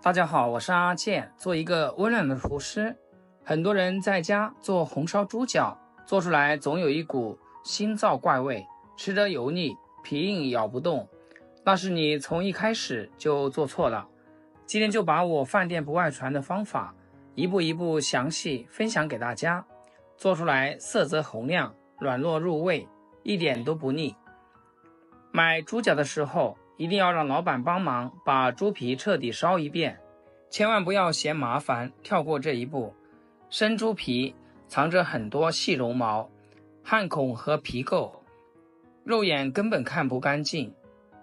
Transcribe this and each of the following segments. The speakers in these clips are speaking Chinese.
大家好，我是阿健，做一个溫暖的廚師。很多人在家做紅燒豬腳，做出來總有一股腥臊怪味，吃着油膩，皮硬咬不動。那是你從一開始就做錯了。今天就把我飯店不外傳的方法，一步一步詳細分享給大家，做出來色澤紅亮，軟糯入味，一點都不膩。買豬腳的時候，一定要讓老闆幫忙把豬皮徹底燒一遍，千萬不要嫌麻煩跳過這一步。生豬皮藏着很多細絨毛、汗孔和皮垢，肉眼根本看不乾淨。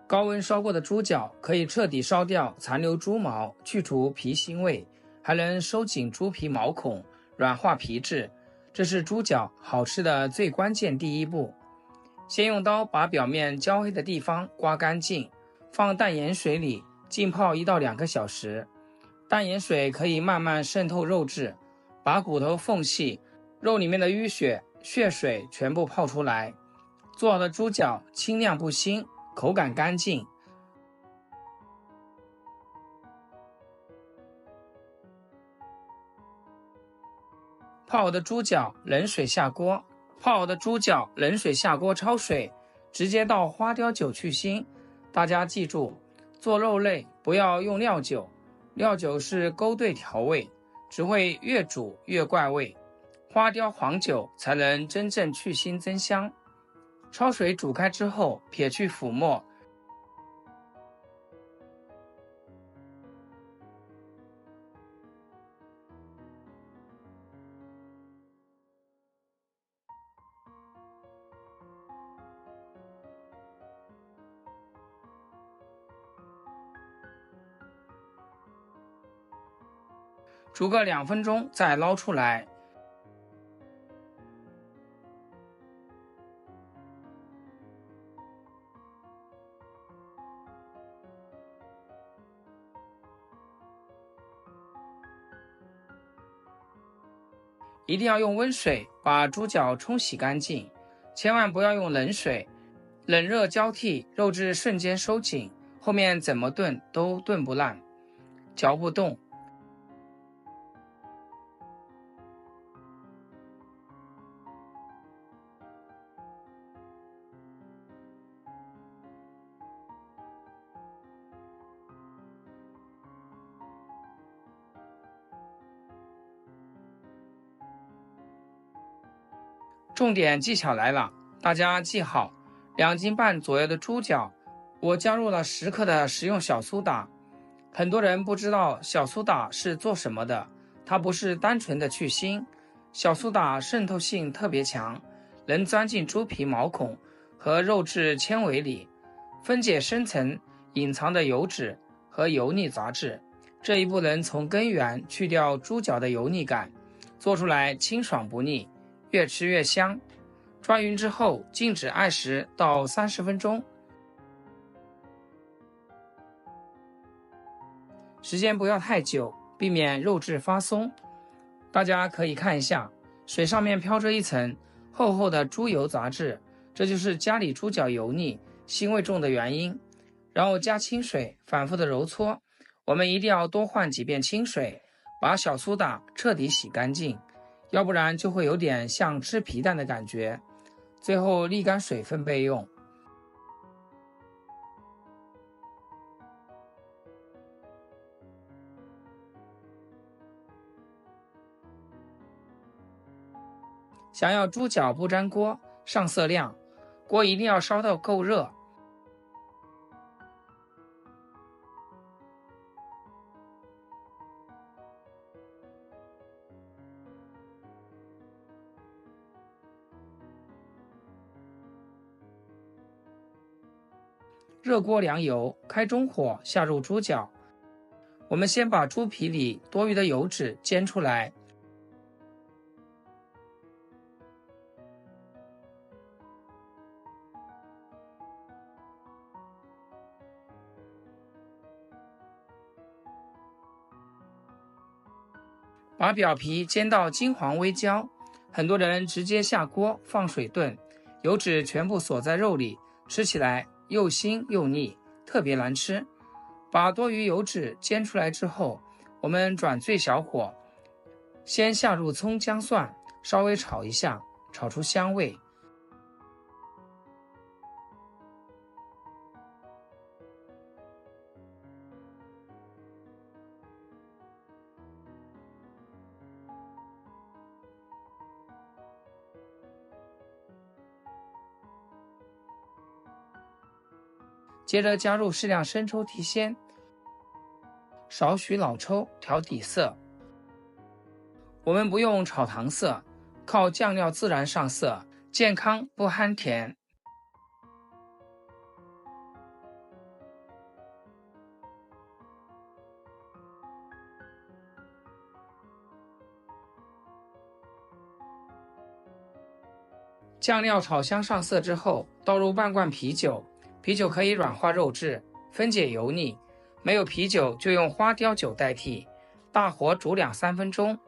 高溫燒過的豬腳可以徹底燒掉殘留豬毛，去除皮腥味，還能收緊豬皮毛孔，軟化皮質。這是豬腳好吃的最關鍵第一步。先用刀把表面焦黑的地方刮乾淨，放淡鹽水裡浸泡1到2個小時。淡鹽水可以慢慢滲透肉質，把骨頭縫隙、肉裡面的淤血、血水全部泡出來。做好的豬腳清亮不腥，口感乾淨。泡好的豬腳冷水下鍋，焯水，直接倒花雕酒去腥。大家記住，做肉類不要用料酒，料酒是勾兑調味，只會越煮越怪味。花雕、黃酒才能真正去腥增香。焯水煮開之後，撇去浮沫，煮個2分鐘再撈出來。一定要用溫水把豬腳沖洗乾淨，千萬不要用冷水，冷熱交替，肉質瞬間收緊，後面怎麼燉都燉不爛，嚼不動。重點技巧來了，大家記好，2斤半左右的豬腳，我加入了10克的食用小蘇打。很多人不知道小蘇打是做什麼的，它不是單純的去腥，小蘇打滲透性特別強，能鑽進豬皮毛孔和肉質纖維裡，分解深層隱藏的油脂和油膩雜質。這一步能從根源去掉豬腳的油膩感，做出來清爽不膩，越吃越香。抓勻之後，靜止20到30分鐘，時間不要太久，避免肉質發鬆。大家可以看一下，水上面飄着一層厚厚的豬油雜質，這就是家裡豬腳油膩、腥味重的原因。然後加清水，反復的揉搓。我們一定要多換幾遍清水，把小蘇打徹底洗乾淨。要不然就會有點像吃皮蛋的感覺，最後瀝乾水分備用。想要豬腳不粘鍋，上色亮，鍋一定要燒到夠熱。熱鍋涼油，開中火下入豬腳。我們先把豬皮裡多餘的油脂煎出來，把表皮煎到金黃微焦。很多人直接下鍋放水燉，油脂全部鎖在肉裡，吃起來又腥又膩，特別難吃。把多餘油脂煎出來之後，我們轉最小火，先下入蔥薑蒜，稍微炒一下，炒出香味。接着加入適量生抽提鮮，少許老抽調底色。我們不用炒糖色，靠醬料自然上色，健康不憨甜。酱料炒香上色之後，倒入半罐啤酒。啤酒可以軟化肉質，分解油膩。沒有啤酒就用花雕酒代替。大火煮2-3分鐘，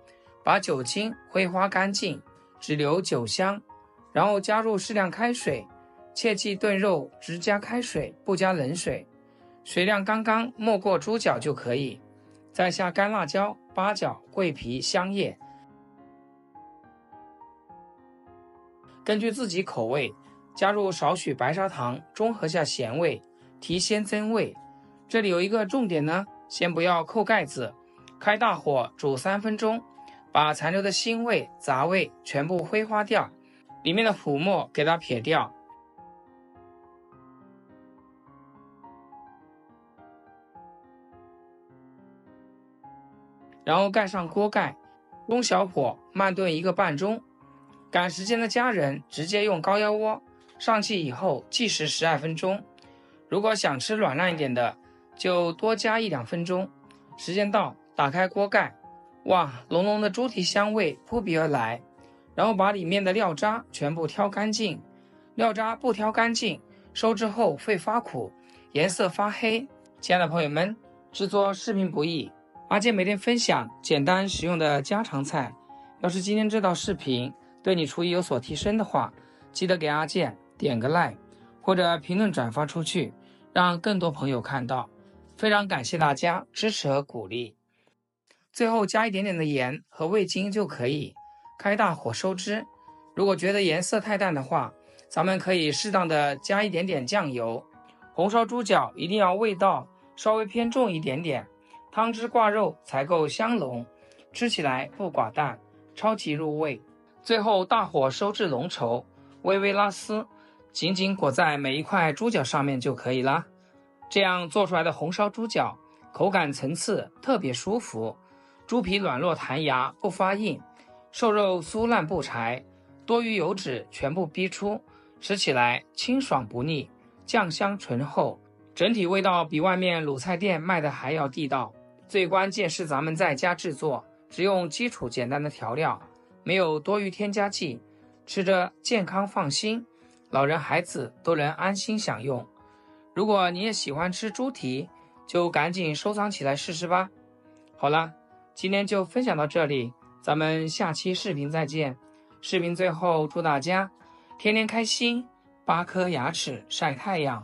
把酒精揮發乾淨，只留酒香。然後加入適量開水，切記燉肉只加開水，不加冷水。水量剛剛，没過豬腳就可以。再下乾辣椒、八角、桂皮、香葉。根據自己口味，加入少許白砂糖，中和下鹹味，提鮮增味。這裡有一個重點呢，先不要扣蓋子，開大火煮3分鐘，把殘留的腥味、雜味全部揮發掉，裡面的浮沫給它撇掉。然後蓋上鍋蓋，中小火慢燉1個半鐘。趕時間的家人直接用高壓鍋。上氣以後計時12分鐘，如果想吃軟爛一點的，就多加1-2分鐘。時間到，打開鍋蓋，哇，濃濃的豬蹄香味撲鼻而來。然後把裡面的料渣全部挑乾淨，料渣不挑乾淨，收汁後會發苦，顏色發黑。親愛的朋友們，制作視頻不易，阿健每天分享簡單實用的家常菜。要是今天這道視頻對你廚藝有所提升的話，記得給阿健點個 like， 或者評論轉發出去，讓更多朋友看到。非常感謝大家支持和鼓勵。最後加一點點的鹽和味精就可以。開大火收汁。如果覺得顏色太淡的話，咱們可以適當的加一點點醬油。紅燒豬腳一定要味道稍微偏重一點點，湯汁掛肉才夠香濃，吃起來不寡淡，超級入味。最後大火收至濃稠，微微拉絲，緊緊裹在每一塊豬腳上面就可以啦。這樣做出來的紅燒豬腳，口感層次特別舒服，豬皮軟糯彈牙不發硬，瘦肉酥爛不柴，多餘油脂全部逼出，吃起來清爽不膩，醬香醇厚，整體味道比外面滷菜店賣的還要地道。最關鍵是咱們在家制作，只用基礎簡單的調料，沒有多餘添加劑，吃着健康放心，老人孩子都能安心享用。如果你也喜歡吃豬蹄，就趕緊收藏起來試試吧。好了，今天就分享到這裡，咱們下期視頻再見。視頻最後祝大家天天開心，8顆牙齒曬太陽。